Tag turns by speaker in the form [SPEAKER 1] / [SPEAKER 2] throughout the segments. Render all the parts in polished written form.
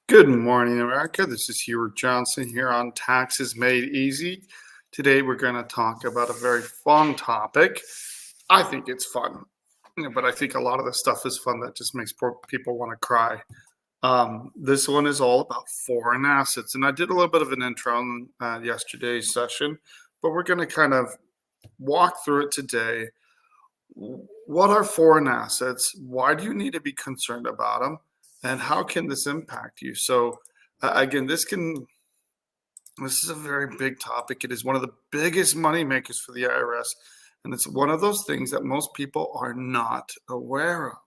[SPEAKER 1] Good morning, America. This is Hubert Johnson here on Taxes Made Easy. Today, we're going to talk about a very fun topic. I think it's fun, but I think a lot of the stuff is fun that just makes poor people want to cry. This one is all about foreign assets, and I did a little bit of an intro on yesterday's session, but we're going to kind of walk through it today. What are foreign assets? Why do you need to be concerned about them? And how can this impact you? So, again, this is a very big topic. It is one of the biggest money makers for the IRS, and it's one of those things that most people are not aware of.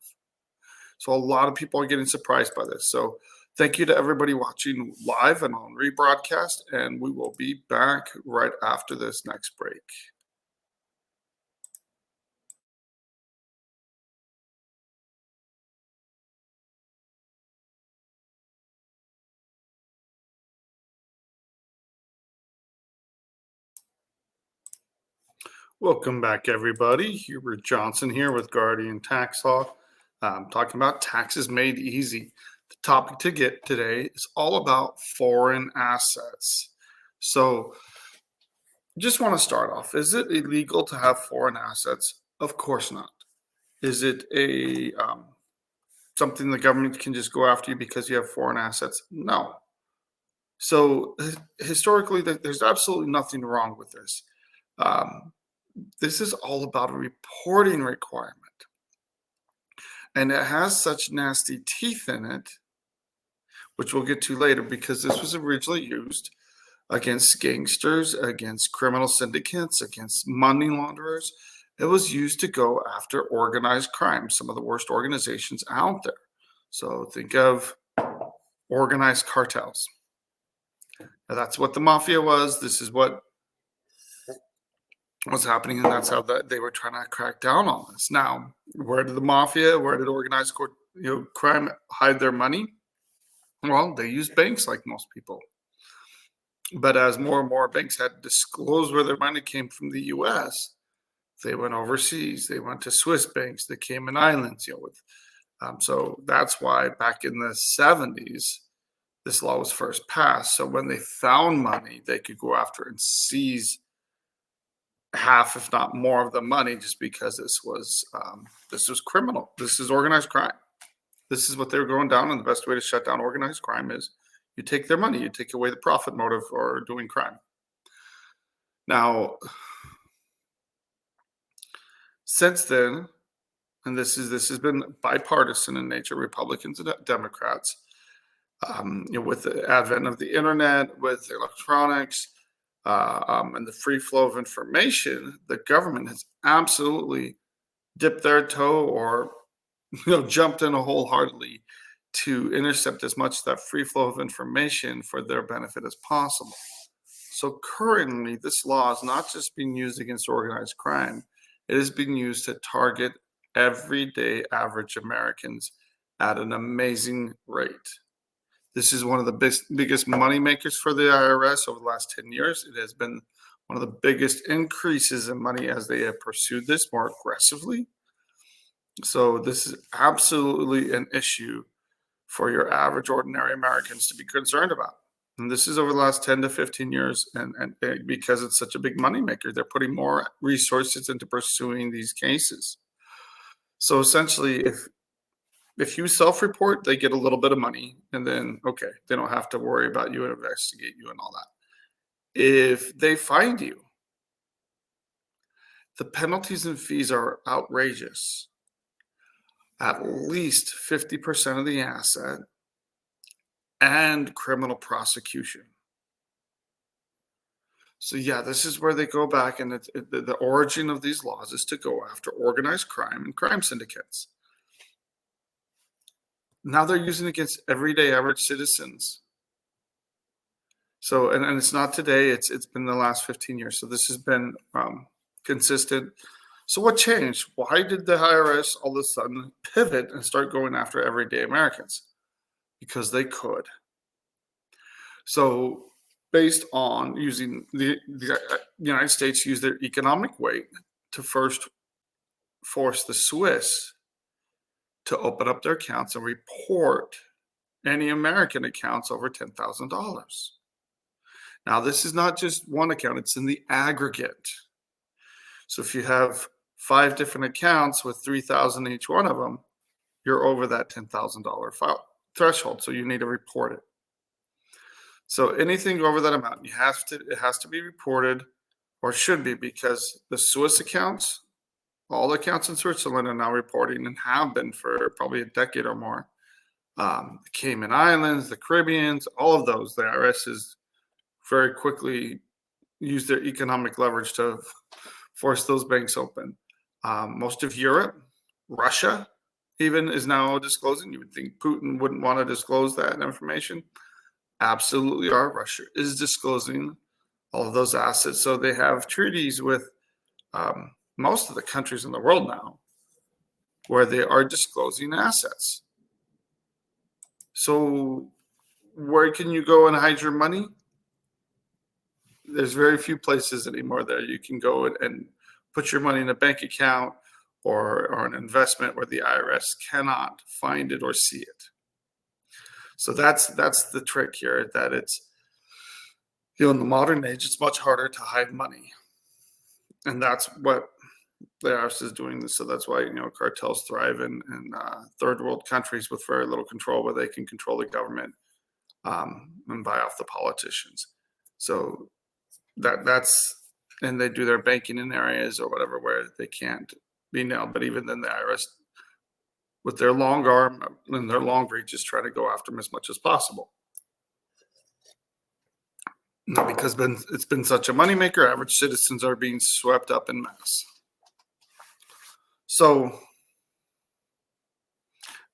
[SPEAKER 1] So, a lot of people are getting surprised by this. So, thank you to everybody watching live and on rebroadcast, and we will be back right after this next break. Welcome back, everybody. Hubert Johnson here with Guardian Tax Law, talking about taxes made easy. The topic to get today is all about foreign assets. So, just want to start off. Is it illegal to have foreign assets? Of course not. Is it a something the government can just go after you because you have foreign assets? No. So, historically, there's absolutely nothing wrong with this. Um, this is all about a reporting requirement. And it has such nasty teeth in it, which we'll get to later, because this was originally used against gangsters, against criminal syndicates, against money launderers. It was used to go after organized crime, some of the worst organizations out there. So think of organized cartels. Now, that's what the mafia was. This is what was happening, and that's how they were trying to crack down on this. Now, where did the mafia, where did organized crime hide their money? Well, they used banks like most people. But as more and more banks had to disclose where their money came from the U.S., they went overseas. They went to Swiss banks, the Cayman Islands. So that's why back in the 70s, this law was first passed. So when they found money, they could go after and seize half, if not more, of the money, just because this was criminal. This is organized crime. This is what they were going down, and the best way to shut down organized crime is you take their money, you take away the profit motive for doing crime. Now, since then, and this has been bipartisan in nature, Republicans and Democrats, with the advent of the internet, with electronics, and the free flow of information, the government has absolutely dipped their toe or jumped in wholeheartedly to intercept as much of that free flow of information for their benefit as possible. So currently, this law is not just being used against organized crime, it is being used to target everyday average Americans at an amazing rate. This is one of the biggest money makers for the IRS over the last 10 years. It has been one of the biggest increases in money as they have pursued this more aggressively. So this is absolutely an issue for your average ordinary Americans to be concerned about. And this is over the last 10 to 15 years. And because it's such a big moneymaker, they're putting more resources into pursuing these cases. So essentially, if you self-report, they get a little bit of money, and then, okay, they don't have to worry about you and investigate you and all that. If they find you, the penalties and fees are outrageous. At least 50% of the asset and criminal prosecution. So yeah, this is where they go back, and the origin of these laws is to go after organized crime and crime syndicates. Now they're using it against everyday average citizens. So, and it's not today, it's been the last 15 years. So this has been consistent. So what changed? Why did the IRS all of a sudden pivot and start going after everyday Americans? Because they could. So based on using the United States used their economic weight to first force the Swiss to open up their accounts and report any American accounts over $10,000. Now, this is not just one account, it's in the aggregate. So if you have 5 different accounts with 3,000 each one of them, you're over that $10,000 file threshold. So you need to report it. So anything over that amount, it has to be reported, or should be, because the Swiss accounts, all the accounts in Switzerland are now reporting and have been for probably a decade or more. The Cayman Islands, the Caribbeans, all of those, the IRS has very quickly used their economic leverage to force those banks open. Most of Europe, Russia even is now disclosing. You would think Putin wouldn't want to disclose that information. Absolutely are. Russia is disclosing all of those assets. So they have treaties with most of the countries in the world now where they are disclosing assets. So where can you go and hide your money? There's very few places anymore that you can go and put your money in a bank account or an investment where the IRS cannot find it or see it. So that's the trick here, that it's, in the modern age, it's much harder to hide money. And that's what the IRS is doing. So that's why, cartels thrive in third world countries with very little control, where they can control the government and buy off the politicians. So and they do their banking in areas or whatever where they can't be nailed. But even then, the IRS, with their long arm and their long reach, is trying to go after them as much as possible. Not because it's been such a moneymaker, average citizens are being swept up in mass. So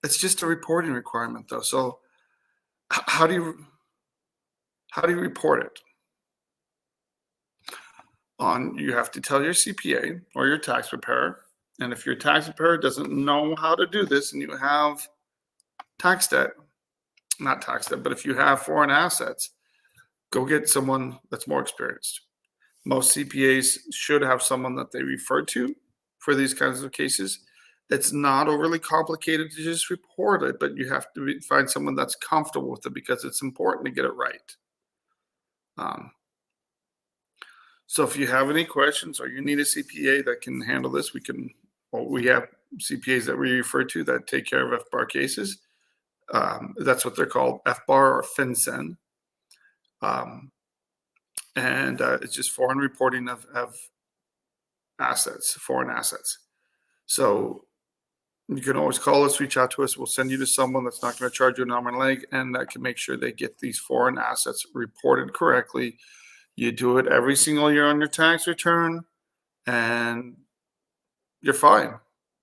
[SPEAKER 1] it's just a reporting requirement, though. So how do you report it? You have to tell your CPA or your tax preparer. And if your tax preparer doesn't know how to do this and you have tax debt, not tax debt, but if you have foreign assets, go get someone that's more experienced. Most CPAs should have someone that they refer to for these kinds of cases. It's not overly complicated to just report it, but you have to find someone that's comfortable with it, because it's important to get it right. So if you have any questions or you need a CPA that can handle this, we have CPAs that we refer to that take care of FBAR cases. That's what they're called, FBAR or FinCEN. And it's just foreign reporting of assets, foreign assets. So you can always call us, reach out to us. We'll send you to someone that's not going to charge you an arm and a leg, and that can make sure they get these foreign assets reported correctly. You do it every single year on your tax return, and you're fine.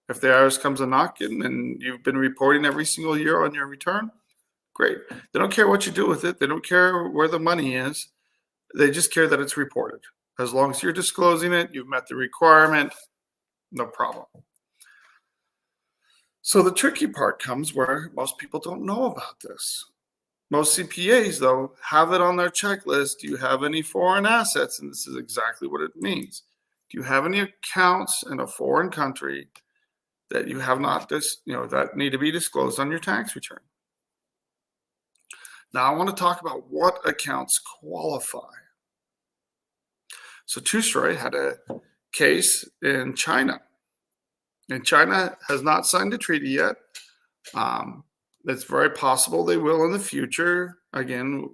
[SPEAKER 1] If the IRS comes a knocking and you've been reporting every single year on your return, great. They don't care what you do with it. They don't care where the money is. They just care that it's reported. As long as you're disclosing it, you've met the requirement, no problem. So the tricky part comes where most people don't know about this. Most CPAs, though, have it on their checklist. Do you have any foreign assets? And this is exactly what it means. Do you have any accounts in a foreign country that you have not, that need to be disclosed on your tax return? Now, I want to talk about what accounts qualify. So Tucson had a case in China. And China has not signed a treaty yet. It's very possible they will in the future. Again,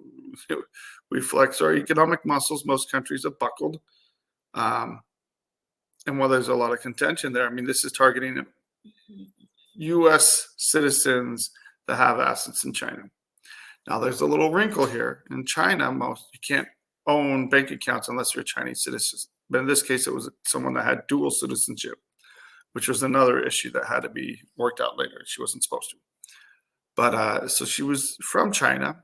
[SPEAKER 1] we flex our economic muscles. Most countries have buckled. And while there's a lot of contention there, this is targeting U.S. citizens that have assets in China. Now, there's a little wrinkle here. In China, you can't own bank accounts unless you're a Chinese citizen. But in this case, it was someone that had dual citizenship, which was another issue that had to be worked out later. She wasn't supposed to. But so she was from China,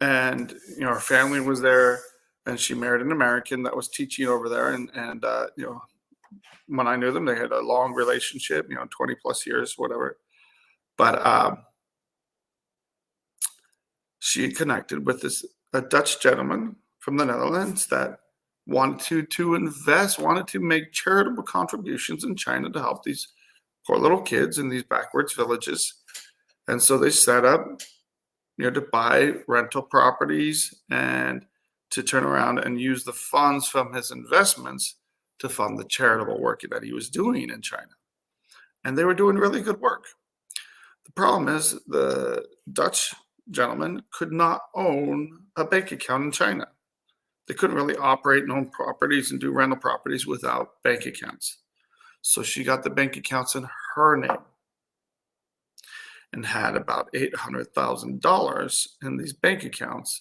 [SPEAKER 1] and her family was there, and she married an American that was teaching over there. And when I knew them, they had a long relationship, 20 plus years, whatever. But she connected with a Dutch gentleman from the Netherlands that wanted to invest, wanted to make charitable contributions in China to help these poor little kids in these backwards villages. And so they set up, to buy rental properties and to turn around and use the funds from his investments to fund the charitable work that he was doing in China. And they were doing really good work. The problem is the Dutch gentleman could not own a bank account in China. They couldn't really operate and own properties and do rental properties without bank accounts. So she got the bank accounts in her name and had about $800,000 in these bank accounts,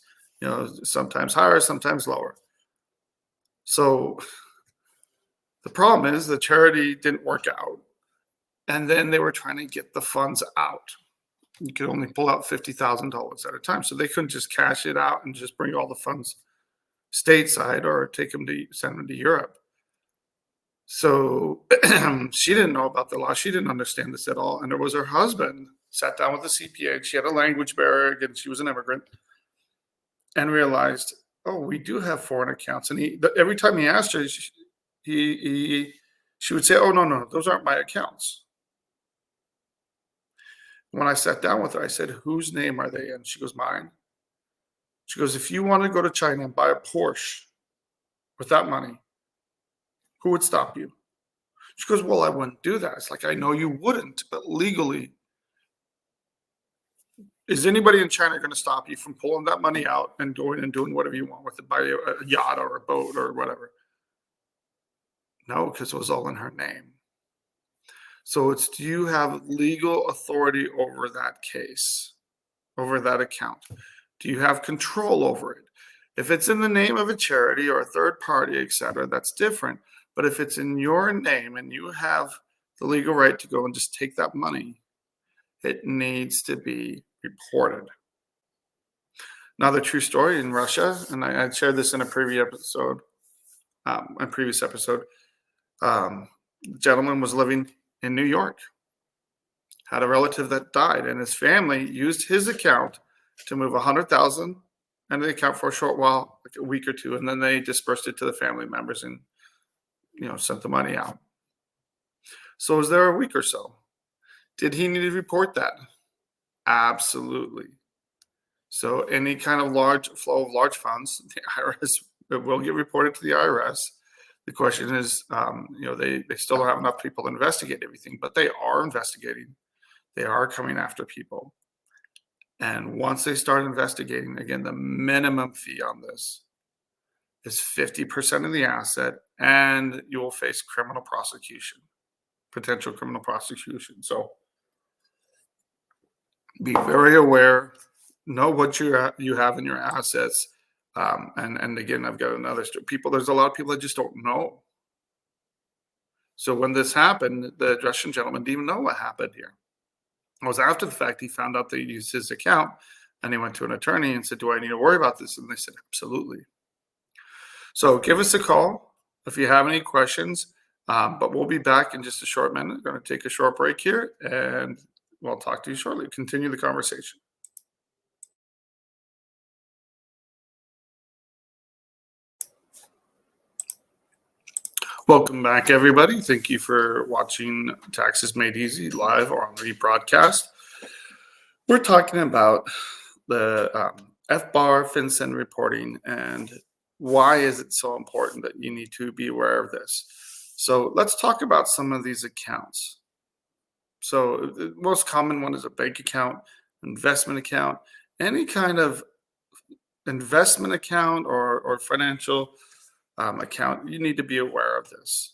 [SPEAKER 1] sometimes higher, sometimes lower. So the problem is the charity didn't work out. And then they were trying to get the funds out. You could only pull out $50,000 at a time. So they couldn't just cash it out and just bring all the funds stateside or send them to Europe. So she didn't know about the law. She didn't understand this at all. And it was her husband sat down with a CPA. And she had a language barrier. Again, she was an immigrant. And realized, oh, we do have foreign accounts. And every time he asked her, she would say, oh, no, those aren't my accounts. When I sat down with her, I said, whose name are they in? She goes, mine. She goes, if you want to go to China and buy a Porsche with that money, who would stop you? She goes, well, I wouldn't do that. It's like, I know you wouldn't, but legally, is anybody in China going to stop you from pulling that money out and going and doing whatever you want with it, buy a yacht or a boat or whatever? No, because it was all in her name. So it's, do you have legal authority over that case, over that account? Do you have control over it? If it's in the name of a charity or a third party, etc., that's different. But if it's in your name and you have the legal right to go and just take that money, it needs to be reported. Another true story in Russia, and I shared this in a previous episode. The gentleman was living in New York, had a relative that died, and his family used his account to move $100,000 into the account for a short while, like a week or two, and then they dispersed it to the family members and sent the money out. So was there a week or so? Did he need to report that? Absolutely. So any kind of large flow of large funds, the IRS will get reported to the IRS. The question is, they still don't have enough people to investigate everything, but they are investigating. They are coming after people. And once they start investigating, again, the minimum fee on this is 50% of the asset, and you will face criminal prosecution, potential criminal prosecution. So be very aware, know what you have in your assets. And again, I've got another story. There's a lot of people that just don't know. So when this happened, the Russian gentleman didn't even know what happened here. It was after the fact he found out they used his account, and he went to an attorney and said, do I need to worry about this? And they said, absolutely. So give us a call if you have any questions, but we'll be back in just a short minute. We're going to take a short break here, and we'll talk to you shortly. Continue the conversation. Welcome back, everybody. Thank you for watching Taxes Made Easy live or on rebroadcast. We're talking about the FBAR FinCEN reporting and why is it so important that you need to be aware of this. So let's talk about some of these accounts. So the most common one is a bank account, investment account, any kind of investment account or financial account. You need to be aware of this.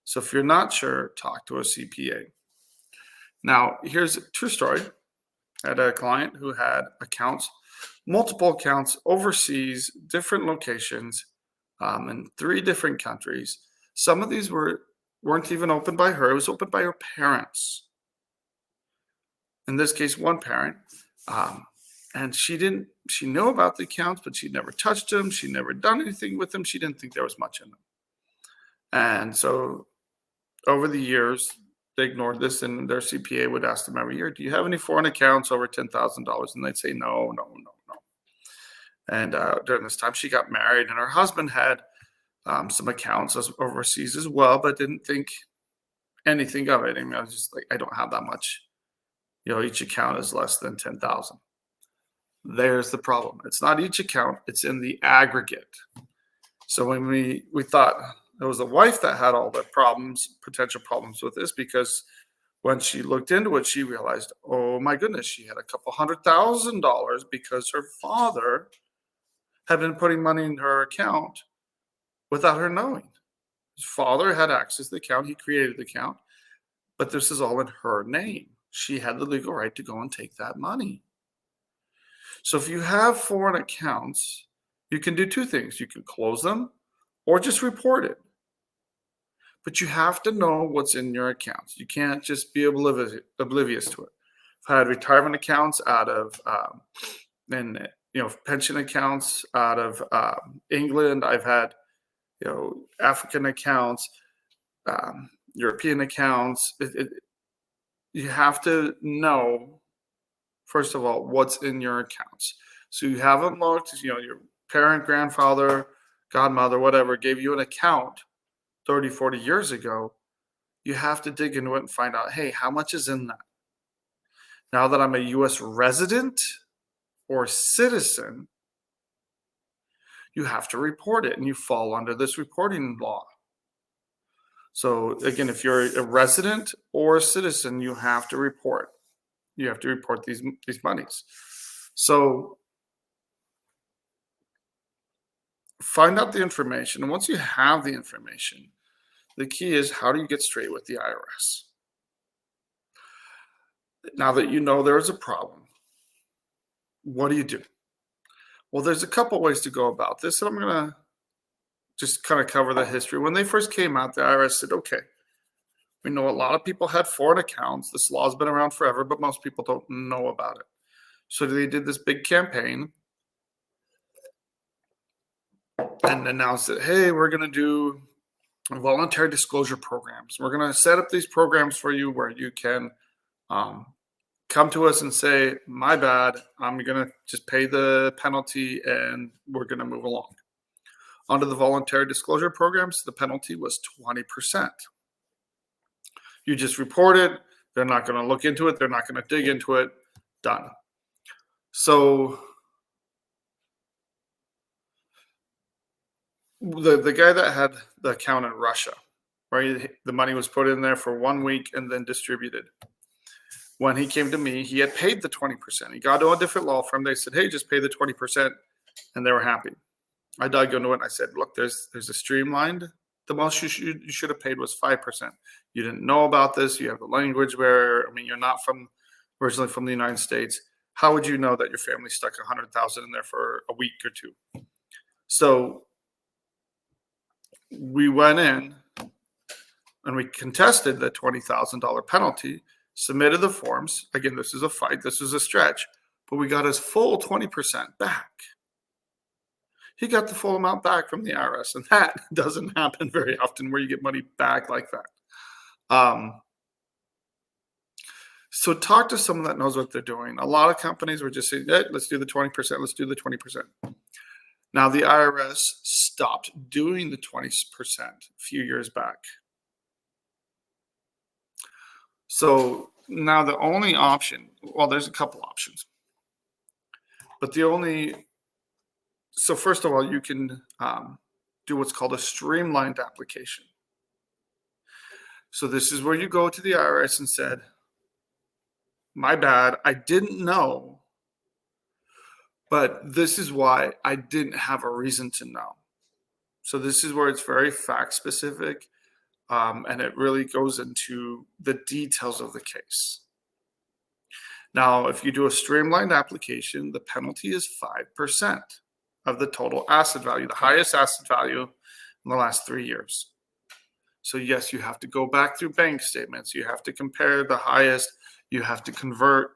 [SPEAKER 1] So if you're not sure, talk to a CPA. Now, here's a true story. I had a client who had accounts, multiple accounts overseas, different locations, in 3 different countries. Some of these weren't even opened by her. It was opened by her parents. In this case, one parent. And she knew about the accounts, but she'd never touched them. She'd never done anything with them. She didn't think there was much in them. And so over the years, they ignored this, and their CPA would ask them every year, do you have any foreign accounts over $10,000? And they'd say, no. And during this time, she got married, and her husband had some accounts overseas as well, but didn't think anything of it. I mean, I was just like, I don't have that much, each account is less than 10,000. There's the problem. It's not each account, it's in the aggregate. So when we thought it was the wife that had all the problems, potential problems with this, because when she looked into it, she realized, oh my goodness, she had a couple $100,000 because her father had been putting money in her account without her knowing. His father had access to the account, he created the account, but this is all in her name. She had the legal right to go and take that money. So if you have foreign accounts, you can do two things. You can close them or just report it. But you have to know what's in your accounts. You can't just be oblivious to it. I've had retirement accounts out of pension accounts out of England. I've had African accounts, European accounts. You have to know, first of all, what's in your accounts. So you haven't looked, your parent, grandfather, godmother, whatever, gave you an account 30, 40 years ago. You have to dig into it and find out, hey, how much is in that? Now that I'm a U.S. resident or citizen, you have to report it, and you fall under this reporting law. So again, if you're a resident or a citizen, you have to report. You have to report these monies. So find out the information, and once you have the information, the key is, how do you get straight with the IRS? Now that you know there's a problem, what do? Well, there's a couple ways to go about this, and I'm going to just kind of cover the history. When they first came out, the IRS said, okay, we know a lot of people had foreign accounts. This law's been around forever, but most people don't know about it. So they did this big campaign and announced that, hey, we're going to do voluntary disclosure programs. We're going to set up these programs for you where you can come to us and say, my bad, I'm going to just pay the penalty and we're going to move along. Under the voluntary disclosure programs, the penalty was 20%. You just report it. They're not going to look into it. They're not going to dig into it. Done. So the guy that had the account in Russia, right? The money was put in there for 1 week and then distributed. When he came to me, he had paid the 20%. He got to a different law firm. They said, hey, just pay the 20%. And they were happy. I dug into it and I said, look, there's a streamlined. The most you should have paid was 5%. You didn't know about this. You have a language barrier. I mean, you're not originally from the United States. How would you know that your family stuck $100,000 in there for a week or two? So we went in and we contested the $20,000 penalty, submitted the forms. Again, this is a fight. This is a stretch. But we got his full 20% back. He got the full amount back from the IRS, and that doesn't happen very often where you get money back like that. So talk to someone that knows what they're doing. A lot of companies were just saying, hey, let's do the 20%, let's do the 20%. Now the IRS stopped doing the 20% a few years back. So now the only option, well, there's a couple options. But so first of all, you can do what's called a streamlined application. So this is where you go to the IRS and said, my bad, I didn't know, but this is why I didn't have a reason to know. So this is where it's very fact specific, and it really goes into the details of the case. Now, if you do a streamlined application, the penalty is 5% of the total asset value, the highest asset value in the last 3 years. So yes, you have to go back through bank statements. You have to compare the highest. You have to convert,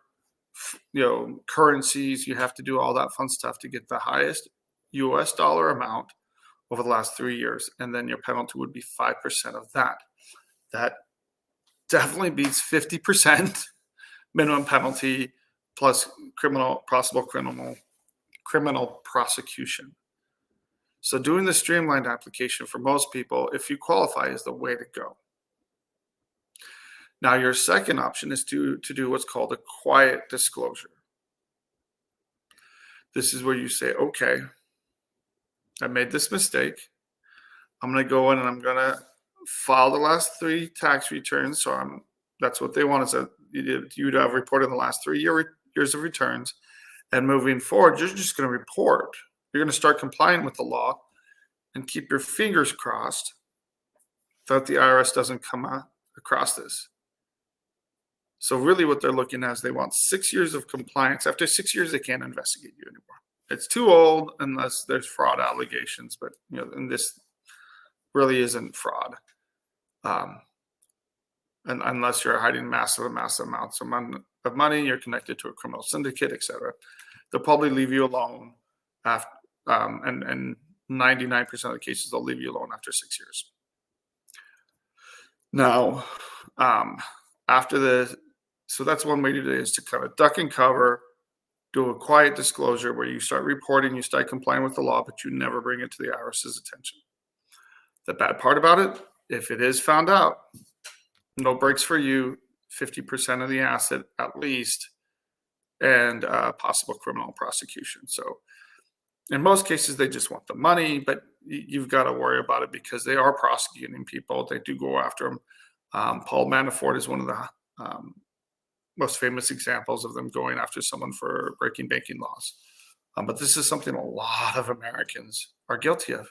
[SPEAKER 1] currencies. You have to do all that fun stuff to get the highest U.S. dollar amount over the last 3 years, and then your penalty would be 5% of that. That definitely beats 50% minimum penalty plus possible criminal prosecution. So doing the streamlined application for most people, if you qualify, is the way to go. Now, your second option is to do what's called a quiet disclosure. This is where you say, okay, I made this mistake. I'm going to go in and I'm going to file the last 3 tax returns. So that's what they want, is that you to have reported the last 3 years of returns. And moving forward, you're just going to report. You're going to start complying with the law and keep your fingers crossed that the IRS doesn't come across this. So really what they're looking at is they want 6 years of compliance. After 6 years, they can't investigate you anymore. It's too old unless there's fraud allegations, but and this really isn't fraud. And unless you're hiding massive amounts of money, you're connected to a criminal syndicate, etc. They'll probably leave you alone after, and 99% of the cases, they'll leave you alone after 6 years. Now, so that's one way to do it, is to kind of duck and cover, do a quiet disclosure where you start reporting, you start complying with the law, but you never bring it to the IRS's attention. The bad part about it, if it is found out, no breaks for you, 50% of the asset at least, and possible criminal prosecution. So in most cases, they just want the money, but you've got to worry about it because they are prosecuting people. They do go after them. Paul Manafort is one of the most famous examples of them going after someone for breaking banking laws. But this is something a lot of Americans are guilty of.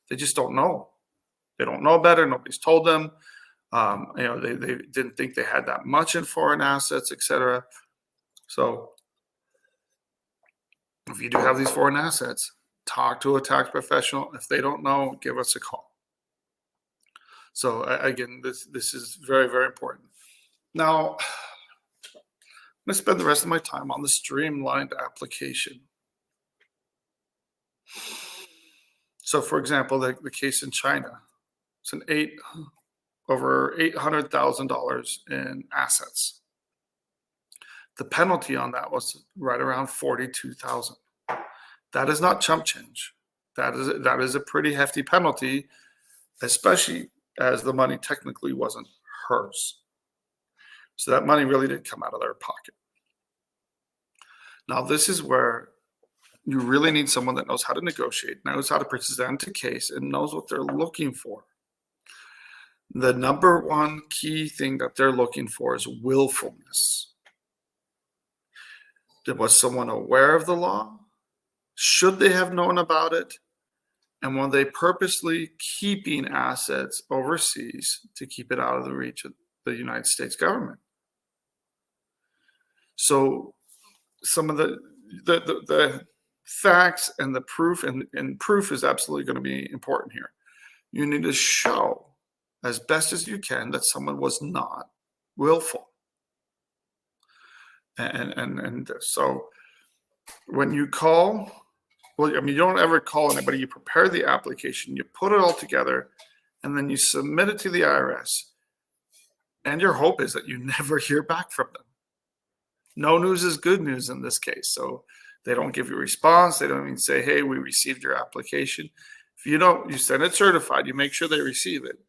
[SPEAKER 1] They just don't know. They don't know better. Nobody's told them. They didn't think they had that much in foreign assets, etc. So if you do have these foreign assets, talk to a tax professional. If they don't know, give us a call. So again, this is very, very important. Now, I'm going to spend the rest of my time on the streamlined application. So, for example, the case in China, it's over $800,000 in assets. The penalty on that was right around $42,000. That is not chump change. That is a pretty hefty penalty, especially as the money technically wasn't hers. So that money really did come out of their pocket. Now, this is where you really need someone that knows how to negotiate, knows how to present a case, and knows what they're looking for. The number one key thing that they're looking for is willfulness. Was someone aware of the law? Should they have known about it? And were they purposely keeping assets overseas to keep it out of the reach of the United States government? So some of the facts and the proof, and proof is absolutely going to be important here. You need to show as best as you can that someone was not willful. And so when you call, you don't ever call anybody. You prepare the application, you put it all together, and then you submit it to the IRS. And your hope is that you never hear back from them. No news is good news in this case. So they don't give you a response. They don't even say, hey, we received your application. If you don't, you send it certified. You make sure they receive it.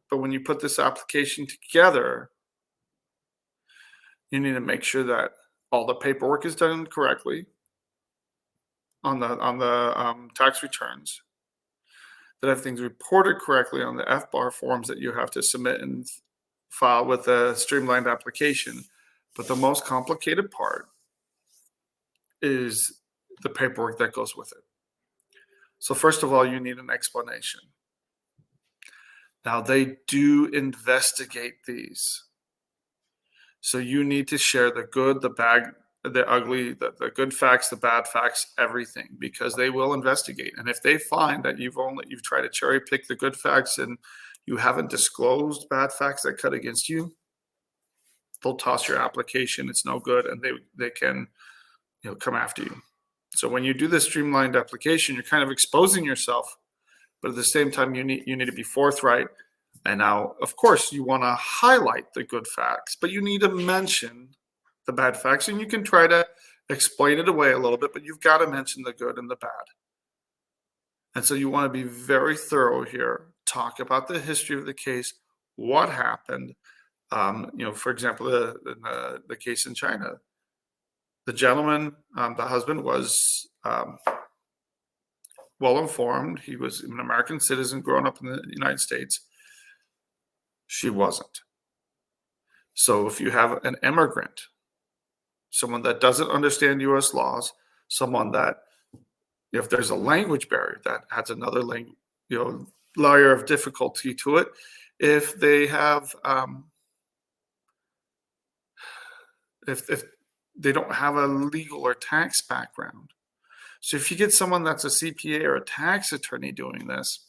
[SPEAKER 1] But when you put this application together, you need to make sure that all the paperwork is done correctly on the tax returns, that everything's reported correctly on the FBAR forms that you have to submit and file with a streamlined application. But the most complicated part is the paperwork that goes with it. So first of all, you need an explanation. Now, they do investigate these. So you need to share the good, the bad, the ugly, the good facts, the bad facts, everything, because they will investigate. And if they find that you've tried to cherry pick the good facts and you haven't disclosed bad facts that cut against you, they'll toss your application. It's no good, and they can come after you. So when you do this streamlined application, you're kind of exposing yourself, but at the same time, you need to be forthright. And now, of course, you want to highlight the good facts, but you need to mention the bad facts, and you can try to explain it away a little bit, but you've got to mention the good and the bad. And so you want to be very thorough here. Talk about the history of the case, what happened, For example, the case in China, the gentleman, the husband was well informed. He was an American citizen growing up in the United States. She wasn't. So if you have an immigrant, someone that doesn't understand U.S. laws, someone that, if there's a language barrier, that adds another layer of difficulty to it. If they have, if they don't have a legal or tax background. So if you get someone that's a CPA or a tax attorney doing this,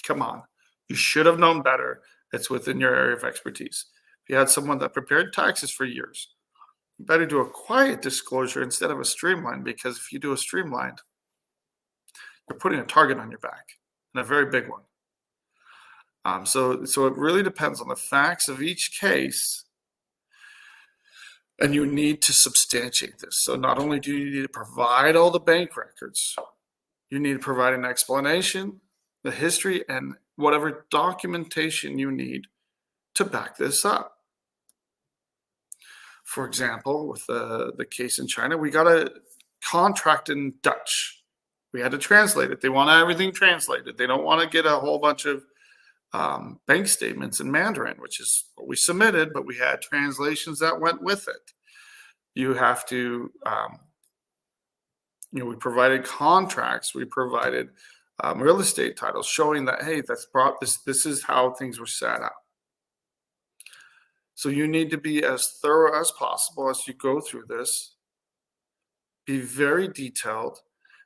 [SPEAKER 1] come on, you should have known better. It's within your area of expertise. If you had someone that prepared taxes for years, you better do a quiet disclosure instead of a streamlined, because if you do a streamlined, you're putting a target on your back, and a very big one. So it really depends on the facts of each case, and you need to substantiate this. So not only do you need to provide all the bank records, you need to provide an explanation, the history, and whatever documentation you need to back this up. For example, with the case in China, we got a contract in Dutch. We had to translate it. They want everything translated. They don't want to get a whole bunch of bank statements in Mandarin, which is what we submitted, but we had translations that went with it. You have to, we provided contracts, we provided real estate titles showing that, hey, this is how things were set up. So you need to be as thorough as possible as you go through this. Be very detailed.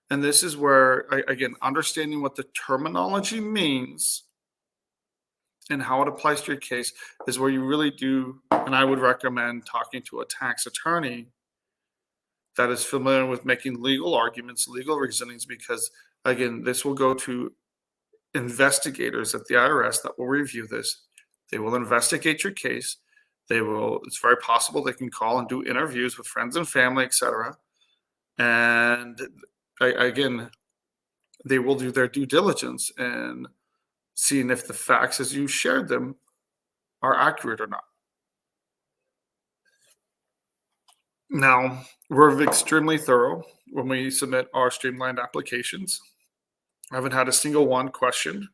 [SPEAKER 1] And this is where, again, understanding what the terminology means and how it applies to your case is where you really do, and I would recommend talking to a tax attorney that is familiar with making legal arguments, legal reasonings, because, again, this will go to investigators at the IRS that will review this. They will investigate your case. It's very possible they can call and do interviews with friends and family, etc. And again, they will do their due diligence and seeing if the facts as you shared them are accurate or not. Now, we're extremely thorough when we submit our streamlined applications. I haven't had a single one questioned,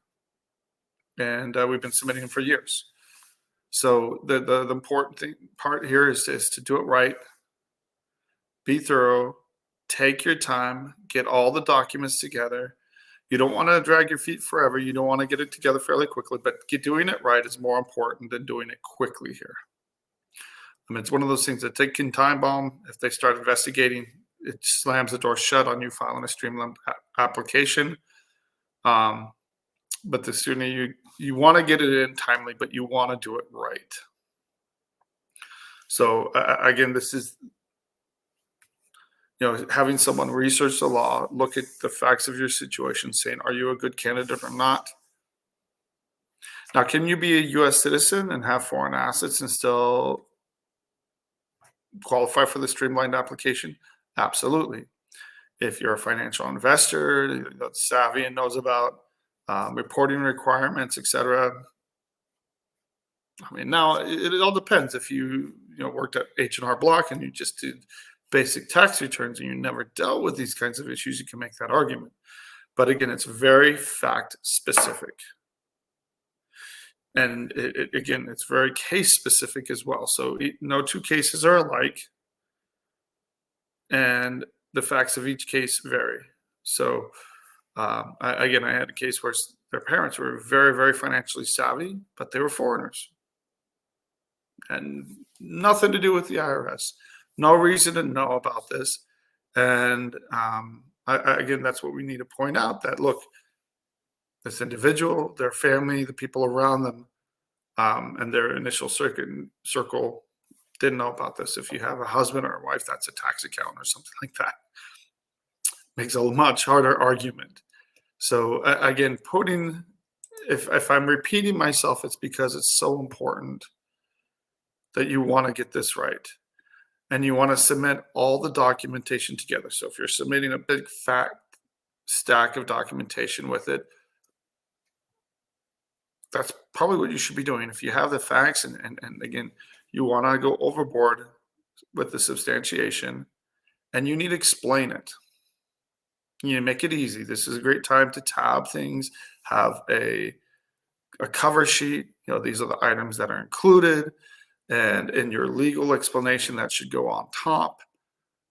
[SPEAKER 1] and we've been submitting them for years. So the important part here is to do it right, be thorough, take your time, get all the documents together. You don't want to drag your feet forever. You don't want to get it together fairly quickly, but doing it right is more important than doing it quickly here. I mean, it's one of those things that ticking time bomb. If they start investigating, it slams the door shut on you filing a streamlined application. But the sooner you want to get it in timely, but you want to do it right. So again, this is, having someone research the law, look at the facts of your situation, saying, are you a good candidate or not? Now, can you be a U.S. citizen and have foreign assets and still qualify for the streamlined application? Absolutely. If you're a financial investor that's savvy and knows about reporting requirements, etc. I mean, now it all depends. If you worked at H&R Block and you just did basic tax returns and you never dealt with these kinds of issues, you can make that argument. But again, it's very fact specific. And it's very case specific as well. So no two cases are alike, and the facts of each case vary. So I had a case where their parents were very, very financially savvy, but they were foreigners, and nothing to do with the IRS. No reason to know about this. And that's what we need to point out, that look, this individual, their family, the people around them, and their initial circle didn't know about this. If you have a husband or a wife that's a tax accountant or something like that, makes a much harder argument. So again, if I'm repeating myself, it's because it's so important that you want to get this right. And you want to submit all the documentation together. So if you're submitting a big fat stack of documentation with it, That's probably what you should be doing. If you have the facts and again, you want to go overboard with the substantiation and you need to explain it. You need to make it easy. This is a great time to tab things, have a cover sheet. These are the items that are included. And in your legal explanation, that should go on top.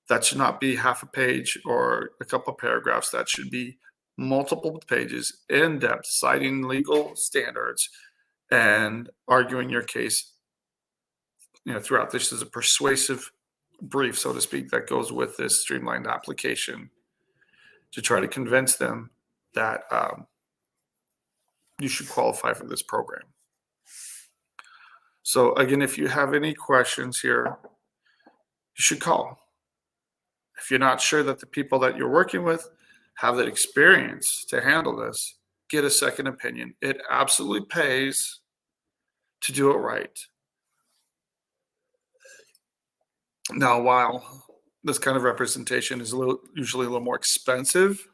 [SPEAKER 1] That should not be half a page or a couple of paragraphs. That should be multiple pages, in depth, citing legal standards and arguing your case. Throughout this is a persuasive brief, so to speak, that goes with this streamlined application to try to convince them that you should qualify for this program. So again, if you have any questions here, you should call. If you're not sure that the people that you're working with have the experience to handle this, get a second opinion. It absolutely pays to do it right. Now, while this kind of representation is usually a little more expensive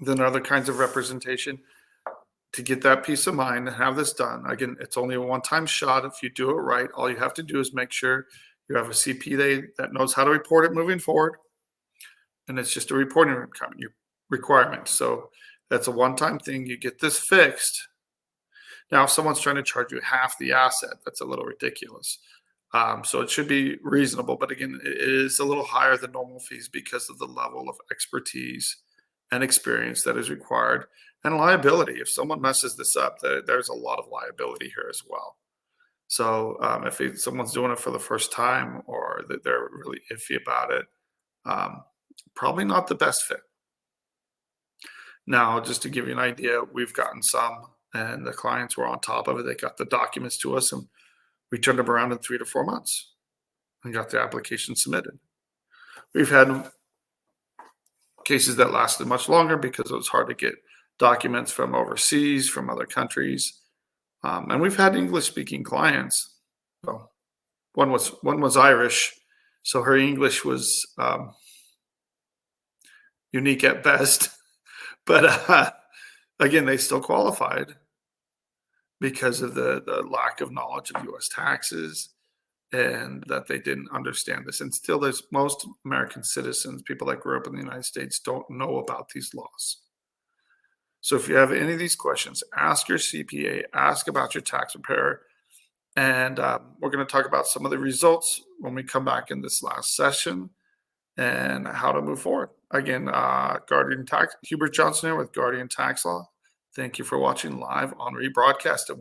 [SPEAKER 1] than other kinds of representation, to get that peace of mind and have this done, again, it's only a one-time shot. If you do it right, all you have to do is make sure you have a CPA that knows how to report it moving forward. And it's just a reporting requirement. So that's a one-time thing. You get this fixed. Now, if someone's trying to charge you half the asset, that's a little ridiculous. So it should be reasonable. But again, it is a little higher than normal fees because of the level of expertise and experience that is required, and liability. If someone messes this up, there's a lot of liability here as well. So if someone's doing it for the first time or that they're really iffy about it, probably not the best fit. Now, just to give you an idea, we've gotten some, and the clients were on top of it. They got the documents to us, and we turned them around in 3 to 4 months and got the application submitted. We've had cases that lasted much longer because it was hard to get documents from overseas, from other countries. And we've had English-speaking clients. Well, one was Irish, so her English was unique at best. But again, they still qualified because of the lack of knowledge of U.S. taxes and that they didn't understand this. And still, there's most American citizens, people that grew up in the United States, don't know about these laws. So if you have any of these questions, ask your CPA, ask about your tax preparer, and we're going to talk about some of the results when we come back in this last session and how to move forward. Again, Guardian Tax, Hubert Johnson here with Guardian Tax Law. Thank you for watching live on rebroadcast.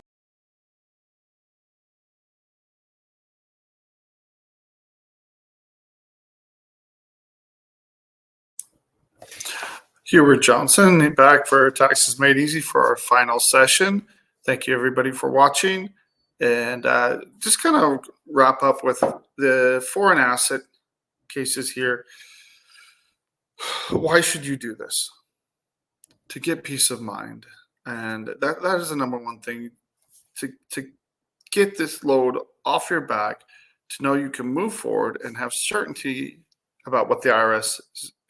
[SPEAKER 1] Hubert Johnson back for Taxes Made Easy for our final session. Thank you everybody for watching. And just kind of wrap up with the foreign asset cases here. Why should you do this? To get peace of mind. And that is the number one thing, to get this load off your back, to know you can move forward and have certainty about what the IRS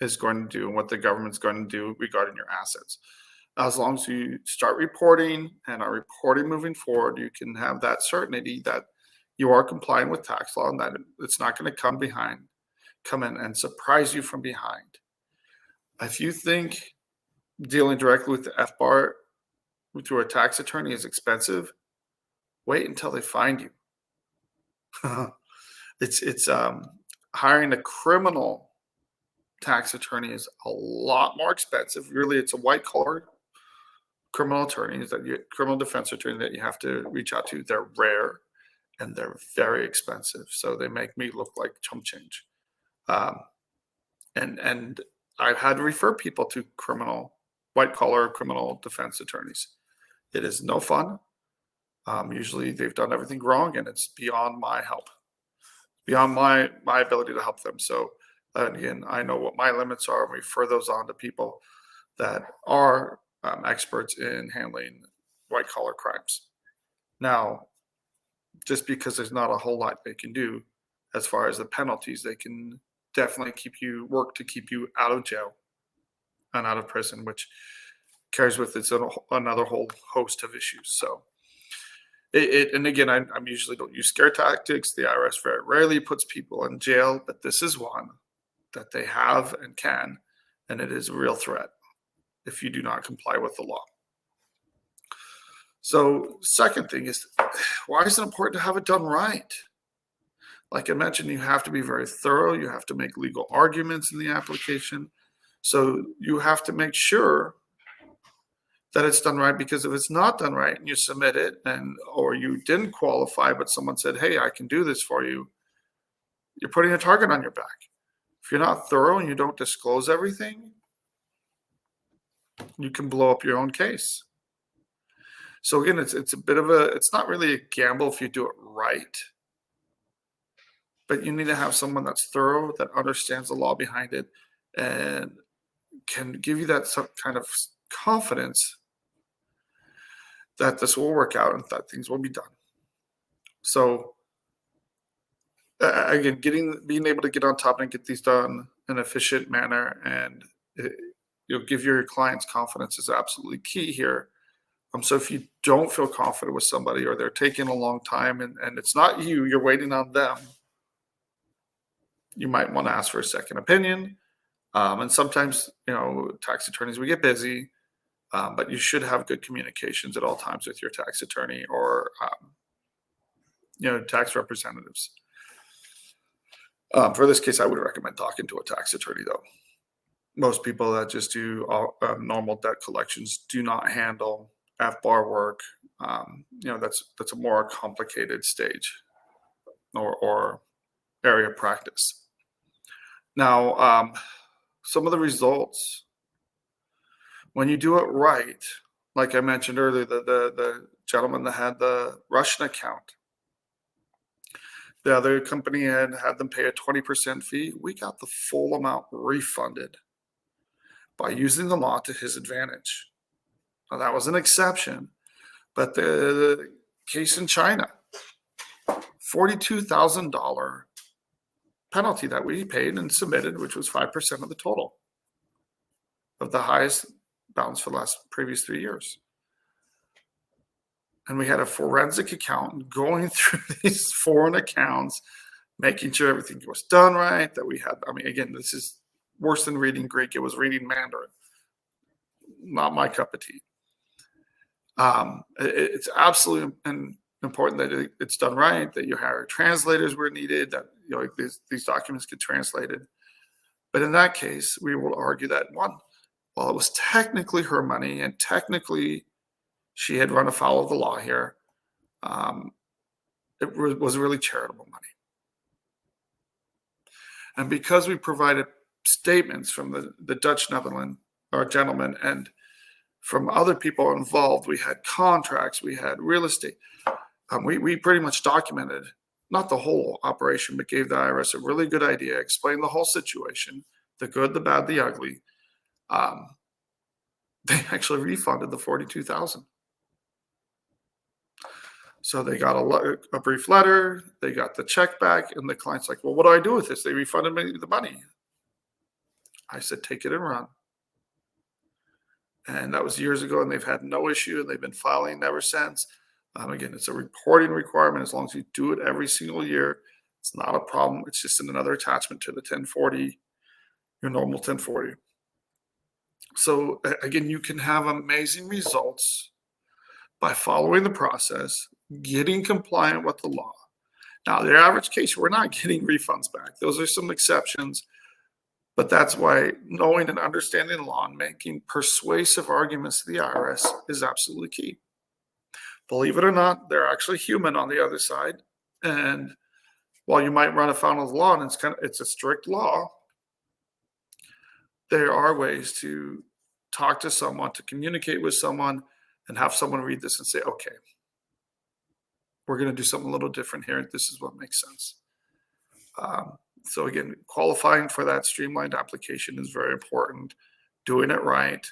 [SPEAKER 1] is going to do and what the government's going to do regarding your assets. As long as you start reporting and are reporting moving forward, you can have that certainty that you are complying with tax law and that it's not going to come in and surprise you from behind. If you think dealing directly with the FBAR through a tax attorney is expensive, wait until they find you. It's hiring a criminal tax attorney is a lot more expensive. Really, it's a white collar criminal attorneys criminal defense attorney that you have to reach out to. They're rare and they're very expensive, so they make me look like chump change. And I've had to refer people to white collar criminal defense attorneys. It is no fun. Usually they've done everything wrong, and it's beyond my help, beyond my ability to help them. So again, I know what my limits are, and refer those on to people that are experts in handling white collar crimes. Now, just because there's not a whole lot they can do as far as the penalties, they can definitely work to keep you out of jail and out of prison, which carries with it another whole host of issues. So and again, I usually don't use scare tactics. The IRS very rarely puts people in jail, but this is one that they have and can, and it is a real threat if you do not comply with the law. So, second thing is, why is it important to have it done right? Like I mentioned, you have to be very thorough. You have to make legal arguments in the application. So you have to make sure that it's done right, because if it's not done right and you submit it or you didn't qualify, but someone said, hey, I can do this for you, you're putting a target on your back. If you're not thorough and you don't disclose everything, you can blow up your own case. So again, it's not really a gamble if you do it right, but you need to have someone that's thorough, that understands the law behind it, and can give you that some kind of confidence that this will work out and that things will be done. So again, being able to get on top and get these done in an efficient manner, and give your clients confidence is absolutely key here. So if you don't feel confident with somebody, or they're taking a long time and it's not you, you're waiting on them, you might want to ask for a second opinion. And sometimes, tax attorneys, we get busy, but you should have good communications at all times with your tax attorney or, tax representatives. For this case, I would recommend talking to a tax attorney, though. Most people that just do normal debt collections do not handle FBAR work. That's a more complicated stage or area of practice. Now, some of the results, when you do it right, like I mentioned earlier, the gentleman that had the Russian account, the other company had them pay a 20% fee. We got the full amount refunded by using the law to his advantage. Now, that was an exception, but the case in China, $42,000 penalty that we paid and submitted, which was 5% of the total of the highest balance for the previous 3 years. And we had a forensic accountant going through these foreign accounts, making sure everything was done right, that we had, again, this is worse than reading Greek. It was reading Mandarin. Not my cup of tea. It's absolutely important that it's done right, that you hire translators where needed, that these documents get translated. But in that case, we will argue that, one, while it was technically her money and technically she had run afoul of the law here, it was really charitable money. And because we provided statements from the Dutch gentleman and from other people involved, we had contracts, we had real estate. We pretty much documented, not the whole operation, but gave the IRS a really good idea, explained the whole situation, the good, the bad, the ugly. They actually refunded the $42,000. So they got a brief letter, they got the check back, and the client's like, well, what do I do with this? They refunded me the money. I said, take it and run. And that was years ago, and they've had no issue, and they've been filing ever since. Again, it's a reporting requirement. As long as you do it every single year, it's not a problem. It's just another attachment to the 1040, your normal 1040. So again, you can have amazing results by following the process, getting compliant with the law. Now, the average case, we're not getting refunds back. Those are some exceptions. But that's why knowing and understanding the law and making persuasive arguments to the IRS is absolutely key. Believe it or not, they're actually human on the other side. And while you might run afoul of the law and it's a strict law, there are ways to talk to someone, to communicate with someone, and have someone read this and say, okay, we're going to do something a little different here. This is what makes sense. So again, qualifying for that streamlined application is very important, doing it right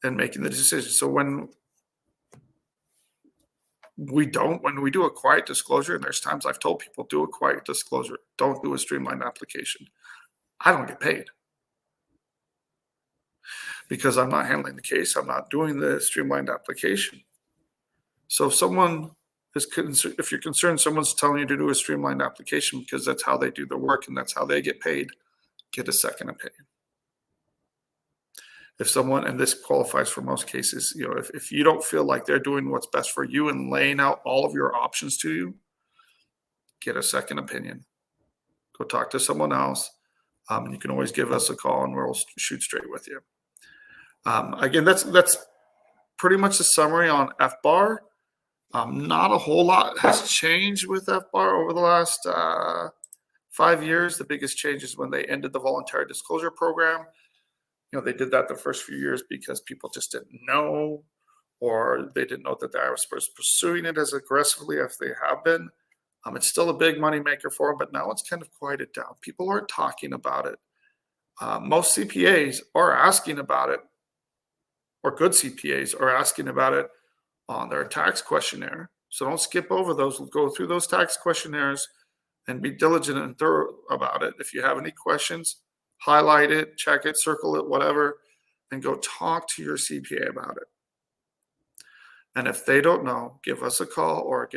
[SPEAKER 1] and making the decision. So when we do a quiet disclosure, and there's times I've told people, do a quiet disclosure, don't do a streamlined application, I don't get paid. because I'm not handling the case. I'm not doing the streamlined application. So if someone is if you're concerned someone's telling you to do a streamlined application because that's how they do their work and that's how they get paid, get a second opinion. If someone, and this qualifies for most cases, if you don't feel like they're doing what's best for you and laying out all of your options to you, get a second opinion. Go talk to someone else. You can always give us a call and we'll shoot straight with you. Again, that's pretty much the summary on FBAR. Not a whole lot has changed with FBAR over the last 5 years. The biggest change is when they ended the voluntary disclosure program. They did that the first few years because people just didn't know, or they didn't know that the IRS was pursuing it as aggressively as they have been. It's still a big money maker for them, but now it's kind of quieted down. People aren't talking about it. Most CPAs are asking about it, or good CPAs are asking about it on their tax questionnaire. So don't skip over those. Go through those tax questionnaires and be diligent and thorough about it. If you have any questions, highlight it, check it, circle it, whatever, and go talk to your CPA about it. And if they don't know, give us a call or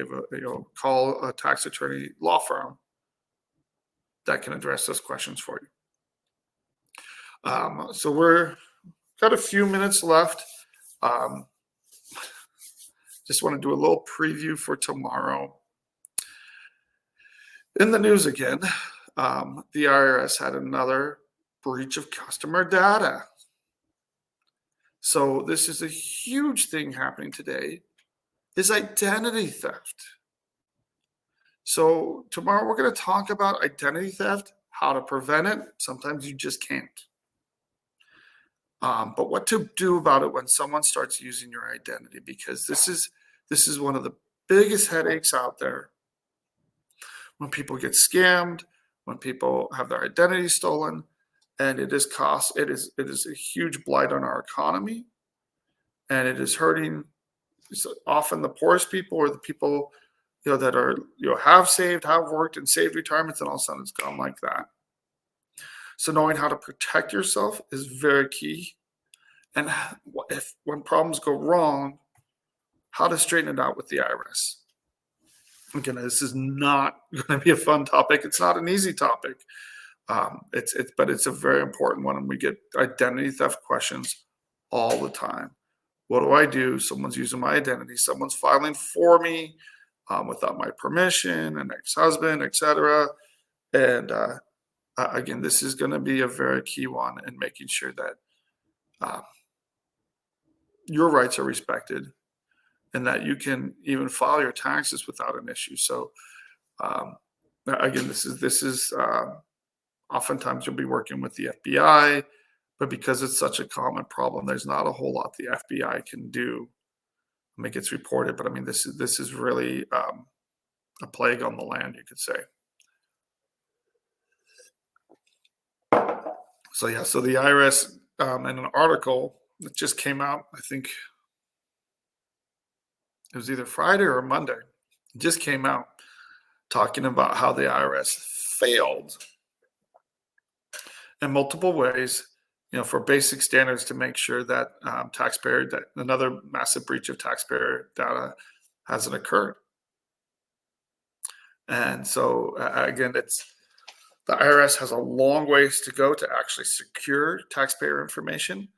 [SPEAKER 1] call a tax attorney law firm that can address those questions for you. So we're got a few minutes left. Just want to do a little preview for tomorrow. In the news again, the IRS had another breach of customer data. So this is a huge thing happening today, is identity theft. So tomorrow we're going to talk about identity theft, how to prevent it. Sometimes you just can't. But what to do about it when someone starts using your identity, because this is one of the biggest headaches out there. When people get scammed, when people have their identity stolen, and it is a huge blight on our economy, and it is hurting often the poorest people or the people that are have saved, have worked, and saved retirements, and all of a sudden it's gone like that. So knowing how to protect yourself is very key, and when problems go wrong, how to straighten it out with the IRS. Again, this is not going to be a fun topic. It's not an easy topic. But it's a very important one, and we get identity theft questions all the time. What do I do? Someone's using my identity. Someone's filing for me without my permission, an ex-husband, etc. And again, this is going to be a very key one in making sure that your rights are respected and that you can even file your taxes without an issue. So again, this is oftentimes you'll be working with the FBI, but because it's such a common problem, there's not a whole lot the FBI can do. It gets reported, but I mean, this is really a plague on the land, you could say. So yeah, so the IRS in an article that just came out, I think it was either Friday or Monday, it just came out talking about how the IRS failed in multiple ways, for basic standards to make sure that that another massive breach of taxpayer data hasn't occurred. And so again, the IRS has a long ways to go to actually secure taxpayer information.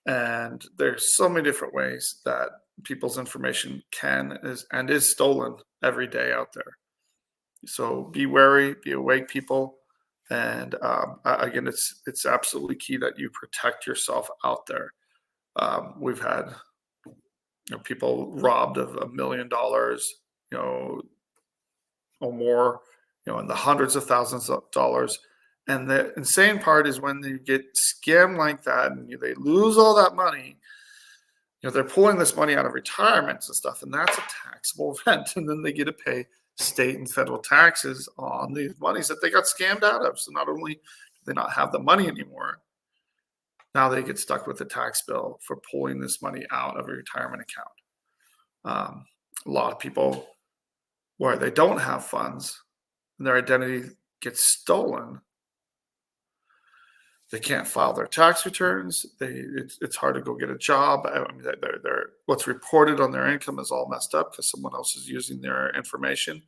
[SPEAKER 1] And there's so many different ways that people's information is stolen every day out there. So be wary, be awake, people. And again, it's absolutely key that you protect yourself out there. We've had people robbed of $1 million, or more, in the hundreds of thousands of dollars. And the insane part is when you get scammed like that and they lose all that money. They're pulling this money out of retirements and stuff, and that's a taxable event. And then they get to pay state and federal taxes on these monies that they got scammed out of. So not only do they not have the money anymore, now they get stuck with the tax bill for pulling this money out of a retirement account. A lot of people where they don't have funds and their identity gets stolen, They can't file their tax returns. It's hard to go get a job. I mean, they're what's reported on their income is all messed up because someone else is using their information,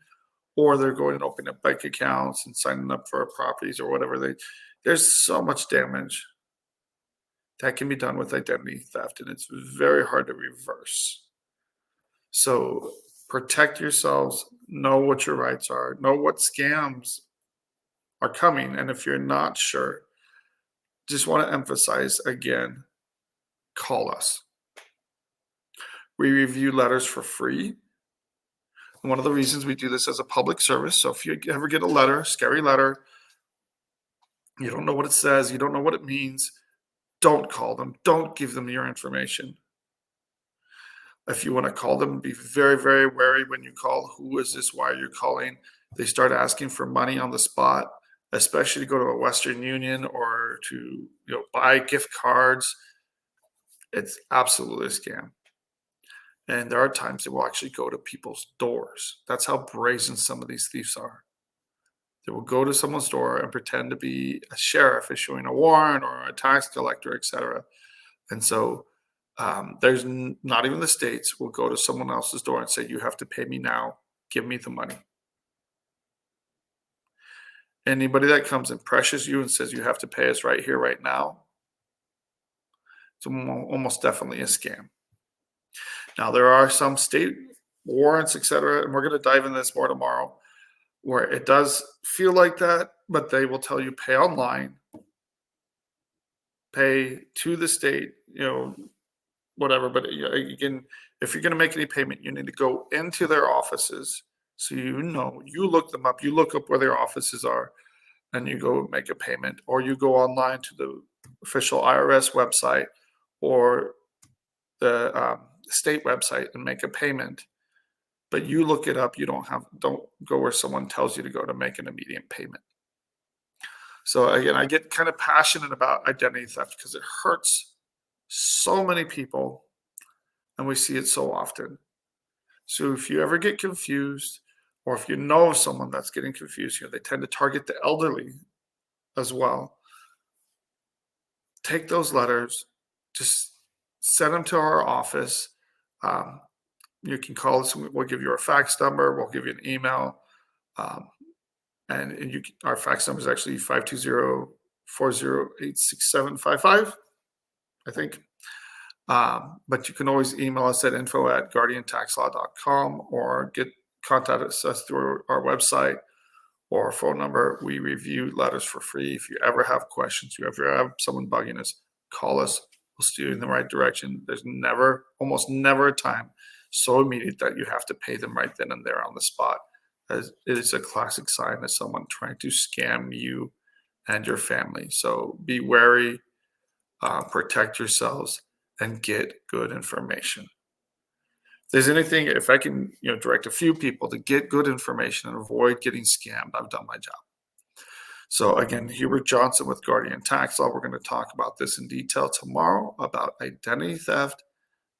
[SPEAKER 1] or they're going and opening up bank accounts and signing up for properties or whatever. There's so much damage that can be done with identity theft, and it's very hard to reverse. So protect yourselves, know what your rights are, know what scams are coming. And if you're not sure, just want to emphasize again, call us. We review letters for free. And one of the reasons we do this as a public service. So if you ever get a letter, scary letter, you don't know what it says, you don't know what it means, don't call them. Don't give them your information. If you want to call them, be very, very wary when you call. Who is this? Why are you calling? They start asking for money on the spot, especially to go to a Western Union or to buy gift cards. It's absolutely a scam. And there are times they will actually go to people's doors. That's how brazen some of these thieves are. They will go to someone's door and pretend to be a sheriff issuing a warrant or a tax collector, etc. And so there's not even the states will go to someone else's door and say, you have to pay me now. Give me the money. Anybody that comes and pressures you and says you have to pay us right here, right now, it's almost definitely a scam. Now, there are some state warrants, etc., and we're going to dive into this more tomorrow, where it does feel like that, but they will tell you pay online, pay to the state, whatever. But again, if you're going to make any payment, you need to go into their offices. So you look them up, you look up where their offices are, and you go make a payment, or you go online to the official IRS website or the state website and make a payment. But you look it up. Don't go where someone tells you to go to make an immediate payment. So again, I get kind of passionate about identity theft because it hurts so many people, and we see it so often. So if you ever get confused, or if you know of someone that's getting confused, they tend to target the elderly as well. Take those letters, just send them to our office. You can call us. We'll give you our fax number. We'll give you an email. Our fax number is actually 520-408-6755, I think. But you can always email us at info@guardiantaxlaw.com or contact us through our website or our phone number. We review letters for free. If you ever have questions, you ever have someone bugging us, call us. We'll steer you in the right direction. There's almost never a time so immediate that you have to pay them right then and there on the spot. As it is a classic sign of someone trying to scam you and your family. So be wary, protect yourselves, and get good information. If there's anything, if I can direct a few people to get good information and avoid getting scammed, I've done my job. So again, Hubert Johnson with Guardian Tax Law. We're going to talk about this in detail tomorrow about identity theft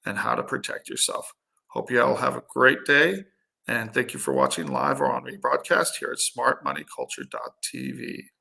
[SPEAKER 1] and how to protect yourself. Hope you all have a great day, and thank you for watching live or on rebroadcast here at smartmoneyculture.tv.